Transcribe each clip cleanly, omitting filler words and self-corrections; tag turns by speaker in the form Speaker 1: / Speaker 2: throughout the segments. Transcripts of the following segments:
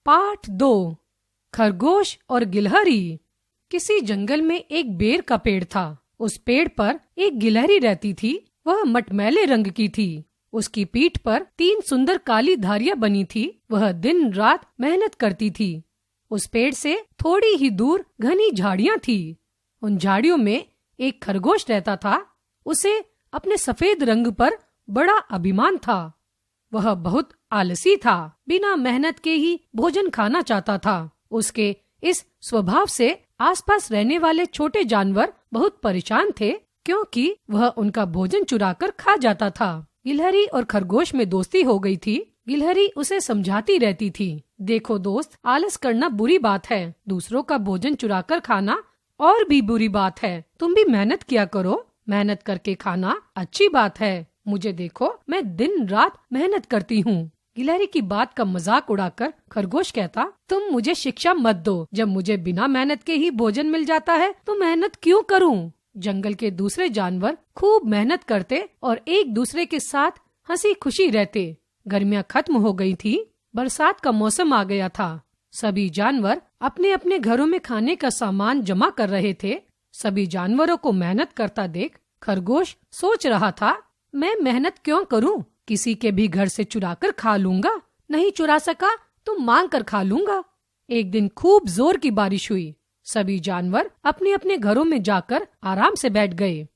Speaker 1: पाठ 2 खरगोश और गिलहरी। किसी जंगल में एक बेर का पेड़ था। उस पेड़ पर एक गिलहरी रहती थी। वह मटमैले रंग की थी। उसकी पीठ पर 3 सुंदर काली धारियां बनी थी। वह दिन रात मेहनत करती थी। उस पेड़ से थोड़ी ही दूर घनी झाड़ियां थी। उन झाड़ियों में एक खरगोश रहता था। उसे अपने सफेद रंग पर बड़ा अभिमान था। वह बहुत आलसी था। बिना मेहनत के ही भोजन खाना चाहता था। उसके इस स्वभाव से आसपास रहने वाले छोटे जानवर बहुत परेशान थे, क्योंकि वह उनका भोजन चुराकर खा जाता था। गिलहरी और खरगोश में दोस्ती हो गई थी। गिलहरी उसे समझाती रहती थी, देखो दोस्त, आलस करना बुरी बात है। दूसरों का भोजन चुराकर खाना और भी बुरी बात है। तुम भी मेहनत किया करो। मेहनत करके खाना अच्छी बात है। मुझे देखो, मैं दिन रात मेहनत करती हूँ। गिलहरी की बात का मजाक उड़ाकर खरगोश कहता, तुम मुझे शिक्षा मत दो। जब मुझे बिना मेहनत के ही भोजन मिल जाता है तो मेहनत क्यों करूँ? जंगल के दूसरे जानवर खूब मेहनत करते और एक दूसरे के साथ हंसी खुशी रहते। गर्मियाँ खत्म हो गई थी। बरसात का मौसम आ गया था। सभी जानवर अपने अपने घरों में खाने का सामान जमा कर रहे थे। सभी जानवरों को मेहनत करता देख खरगोश सोच रहा था, मैं मेहनत क्यों करूं? किसी के भी घर से चुरा कर खा लूंगा। नहीं चुरा सका तो मांग कर खा लूंगा। एक दिन खूब जोर की बारिश हुई। सभी जानवर अपने अपने घरों में जाकर आराम से बैठ गए।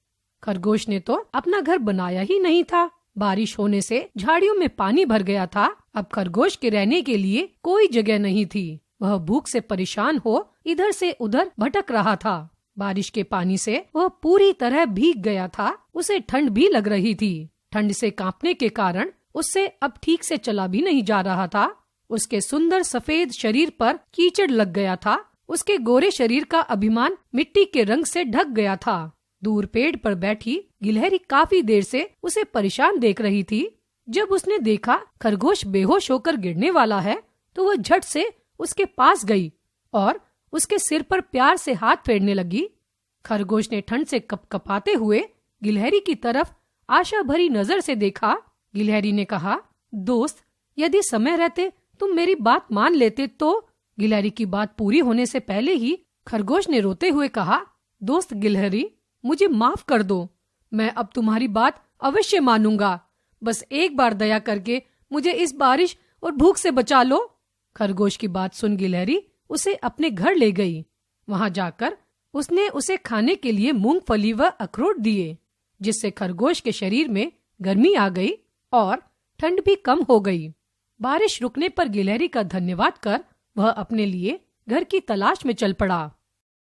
Speaker 1: खरगोश ने तो अपना घर बनाया ही नहीं था। बारिश होने से झाड़ियों में पानी भर गया था। अब खरगोश के रहने के लिए कोई जगह नहीं थी। वह भूख से परेशान हो इधर से उधर भटक रहा था। बारिश के पानी से वह पूरी तरह भीग गया था। उसे ठंड भी लग रही थी। ठंड से कांपने के कारण उससे अब ठीक से चला भी नहीं जा रहा था। उसके सुंदर सफेद शरीर पर कीचड़ लग गया था। उसके गोरे शरीर का अभिमान मिट्टी के रंग से ढक गया था। दूर पेड़ पर बैठी गिलहरी काफी देर से उसे परेशान देख रही थी। जब उसने देखा खरगोश बेहोश होकर गिरने वाला है, तो वह झट से उसके पास गई और उसके सिर पर प्यार से हाथ फेरने लगी। खरगोश ने ठंड से कपकपाते हुए गिलहरी की तरफ आशा भरी नजर से देखा। गिलहरी ने कहा, दोस्त, यदि समय रहते तुम मेरी बात मान लेते तो। गिलहरी की बात पूरी होने से पहले ही खरगोश ने रोते हुए कहा, दोस्त गिलहरी, मुझे माफ कर दो। मैं अब तुम्हारी बात अवश्य मानूंगा। बस एक बार दया करके मुझे इस बारिश और भूख से बचा लो। खरगोश की बात सुन गिलहरी उसे अपने घर ले गई। वहां जाकर उसने उसे खाने के लिए मूंगफली व अखरोट दिए, जिससे खरगोश के शरीर में गर्मी आ गई और ठंड भी कम हो गई। बारिश रुकने पर गिलहरी का धन्यवाद कर वह अपने लिए घर की तलाश में चल पड़ा।